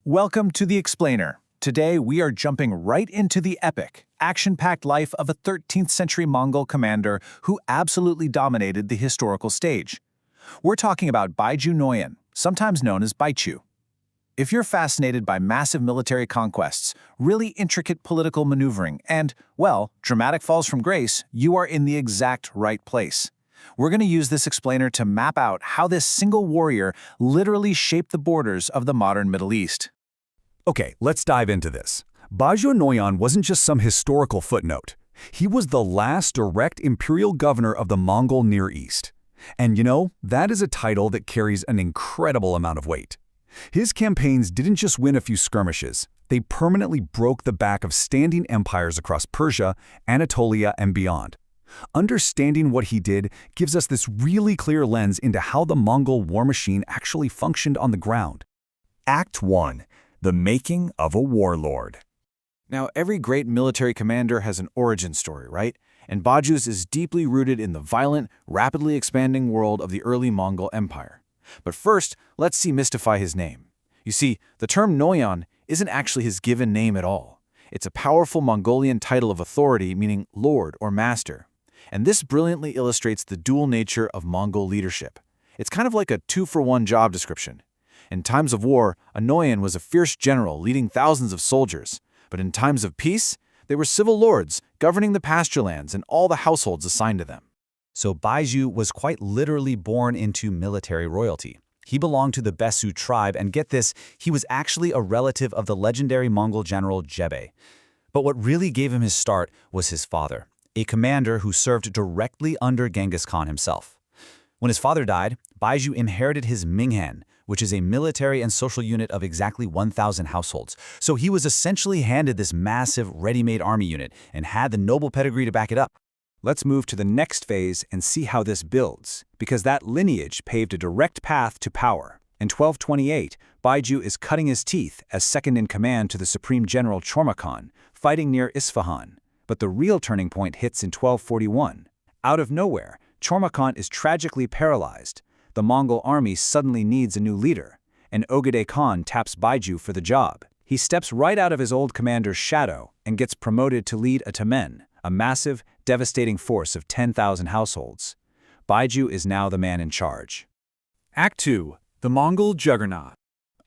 Welcome to The Explainer. Today, we are jumping right into the epic, action-packed life of a 13th century Mongol commander who absolutely dominated the historical stage. We're talking about Baiju Noyan, sometimes known as Baichu. If you're fascinated by massive military conquests, really intricate political maneuvering, and, well, dramatic falls from grace, you are in the exact right place. We're going to use this explainer to map out how this single warrior literally shaped the borders of the modern Middle East. Okay, let's dive into this. Baiju Noyan wasn't just some historical footnote. He was the last direct imperial governor of the Mongol Near East. And you know, that is a title that carries an incredible amount of weight. His campaigns didn't just win a few skirmishes. They permanently broke the back of standing empires across Persia, Anatolia, and beyond. Understanding what he did gives us this really clear lens into how the Mongol war machine actually functioned on the ground. Act 1. The Making of a Warlord. Now, every great military commander has an origin story, right? And Baiju's is deeply rooted in the violent, rapidly expanding world of the early Mongol Empire. But first, let's demystify his name. You see, the term Noyan isn't actually his given name at all. It's a powerful Mongolian title of authority meaning lord or master. And this brilliantly illustrates the dual nature of Mongol leadership. It's kind of like a two-for-one job description. In times of war, a Noyan was a fierce general leading thousands of soldiers. But in times of peace, they were civil lords governing the pasture lands and all the households assigned to them. So Baiju was quite literally born into military royalty. He belonged to the Besu tribe, and get this, he was actually a relative of the legendary Mongol general Jebe. But what really gave him his start was his father, a commander who served directly under Genghis Khan himself. When his father died, Baiju inherited his Minghan, which is a military and social unit of exactly 1,000 households. So he was essentially handed this massive, ready-made army unit and had the noble pedigree to back it up. Let's move to the next phase and see how this builds, because that lineage paved a direct path to power. In 1228, Baiju is cutting his teeth as second-in-command to the Supreme General Chormakhan, fighting near Isfahan. But the real turning point hits in 1241. Out of nowhere, Chormakhan is tragically paralyzed. The Mongol army suddenly needs a new leader, and Ogedei Khan taps Baiju for the job. He steps right out of his old commander's shadow and gets promoted to lead a Tamen, a massive, devastating force of 10,000 households. Baiju is now the man in charge. Act 2. The Mongol Juggernaut.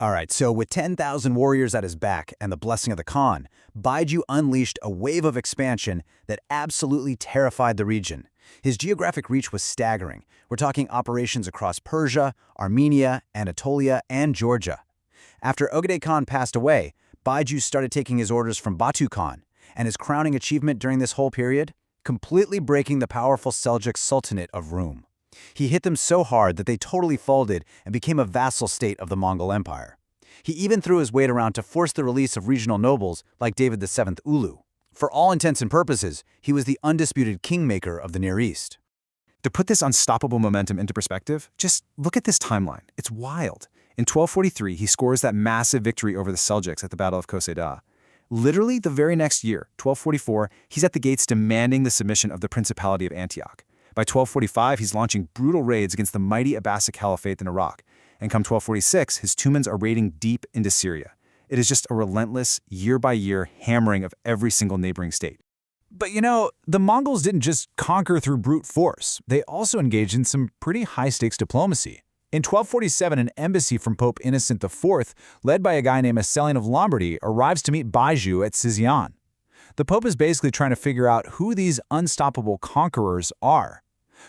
Alright, so with 10,000 warriors at his back and the blessing of the Khan, Baiju unleashed a wave of expansion that absolutely terrified the region. His geographic reach was staggering. We're talking operations across Persia, Armenia, Anatolia, and Georgia. After Ogedei Khan passed away, Baiju started taking his orders from Batu Khan, and his crowning achievement during this whole period? Completely breaking the powerful Seljuk Sultanate of Rum. He hit them so hard that they totally folded and became a vassal state of the Mongol Empire. He even threw his weight around to force the release of regional nobles like David VII Ulu. For all intents and purposes, he was the undisputed kingmaker of the Near East. To put this unstoppable momentum into perspective, just look at this timeline. It's wild. In 1243, he scores that massive victory over the Seljuks at the Battle of Koseda. Literally the very next year, 1244, he's at the gates demanding the submission of the Principality of Antioch. By 1245, he's launching brutal raids against the mighty Abbasid Caliphate in Iraq. And come 1246, his Tumans are raiding deep into Syria. It is just a relentless, year-by-year hammering of every single neighboring state. But you know, the Mongols didn't just conquer through brute force. They also engaged in some pretty high-stakes diplomacy. In 1247, an embassy from Pope Innocent IV, led by a guy named Assellian of Lombardy, arrives to meet Baiju at Sizian. The Pope is basically trying to figure out who these unstoppable conquerors are.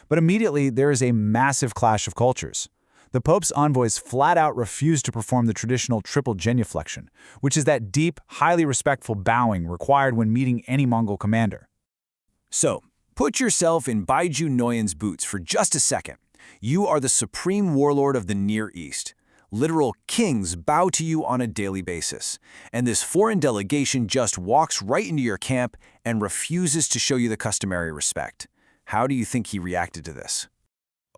But immediately, there is a massive clash of cultures. The Pope's envoys flat out refuse to perform the traditional triple genuflection, which is that deep, highly respectful bowing required when meeting any Mongol commander. So, put yourself in Baiju Noyan's boots for just a second. You are the supreme warlord of the Near East. Literal kings bow to you on a daily basis. And this foreign delegation just walks right into your camp and refuses to show you the customary respect. How do you think he reacted to this?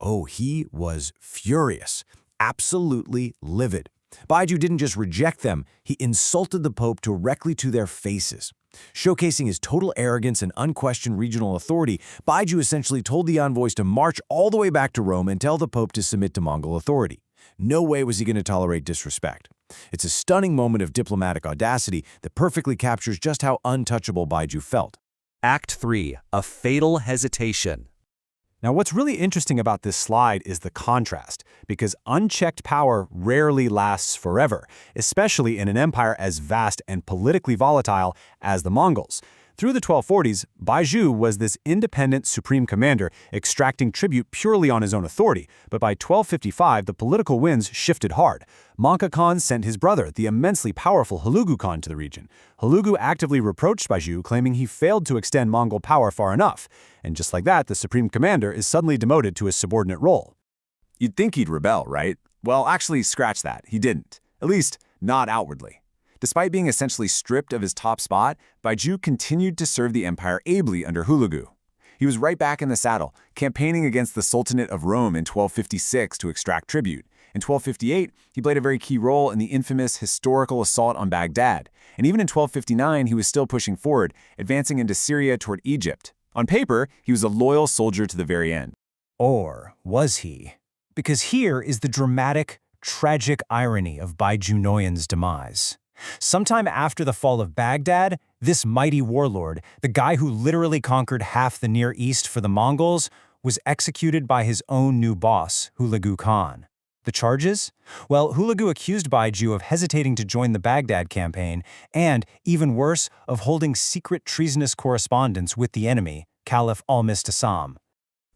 Oh, he was furious, absolutely livid. Baiju didn't just reject them, he insulted the Pope directly to their faces. Showcasing his total arrogance and unquestioned regional authority, Baiju essentially told the envoys to march all the way back to Rome and tell the Pope to submit to Mongol authority. No way was he going to tolerate disrespect. It's a stunning moment of diplomatic audacity that perfectly captures just how untouchable Baiju felt. Act 3. A fatal hesitation. Now, what's really interesting about this slide is the contrast, because unchecked power rarely lasts forever, especially in an empire as vast and politically volatile as the Mongols. Through the 1240s, Baiju was this independent supreme commander, extracting tribute purely on his own authority, but by 1255 the political winds shifted hard. Manka Khan sent his brother, the immensely powerful Hulagu Khan, to the region. Hulagu actively reproached Baiju, claiming he failed to extend Mongol power far enough. And just like that, the supreme commander is suddenly demoted to a subordinate role. You'd think he'd rebel, right? Well, actually, scratch that. He didn't. At least, not outwardly. Despite being essentially stripped of his top spot, Baiju continued to serve the empire ably under Hulagu. He was right back in the saddle, campaigning against the Sultanate of Rome in 1256 to extract tribute. In 1258, he played a very key role in the infamous historical assault on Baghdad. And even in 1259, he was still pushing forward, advancing into Syria toward Egypt. On paper, he was a loyal soldier to the very end. Or was he? Because here is the dramatic, tragic irony of Baiju Noyan's demise. Sometime after the fall of Baghdad, this mighty warlord, the guy who literally conquered half the Near East for the Mongols, was executed by his own new boss, Hulagu Khan. The charges? Well, Hulagu accused Baiju of hesitating to join the Baghdad campaign and, even worse, of holding secret treasonous correspondence with the enemy, Caliph al-Mistasam.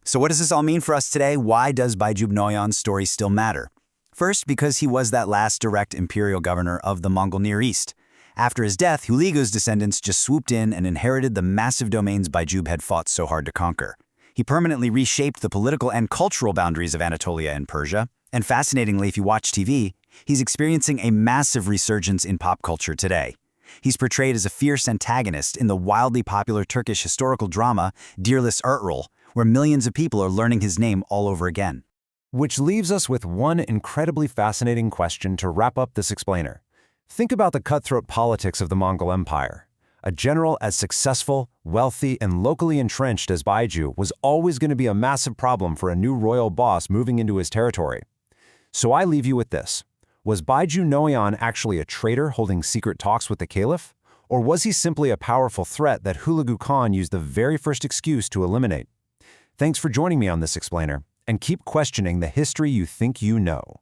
So what does this all mean for us today? Why does Baiju Noyan's story still matter? First, because he was that last direct imperial governor of the Mongol Near East. After his death, Hulagu's descendants just swooped in and inherited the massive domains Baiju had fought so hard to conquer. He permanently reshaped the political and cultural boundaries of Anatolia and Persia. And fascinatingly, if you watch TV, he's experiencing a massive resurgence in pop culture today. He's portrayed as a fierce antagonist in the wildly popular Turkish historical drama Dearless Ertuğrul, where millions of people are learning his name all over again. Which leaves us with one incredibly fascinating question to wrap up this explainer. Think about the cutthroat politics of the Mongol Empire. A general as successful, wealthy, and locally entrenched as Baiju was always going to be a massive problem for a new royal boss moving into his territory. So I leave you with this. Was Baiju Noyan actually a traitor holding secret talks with the Caliph? Or was he simply a powerful threat that Hulagu Khan used the very first excuse to eliminate? Thanks for joining me on this explainer, and keep questioning the history you think you know.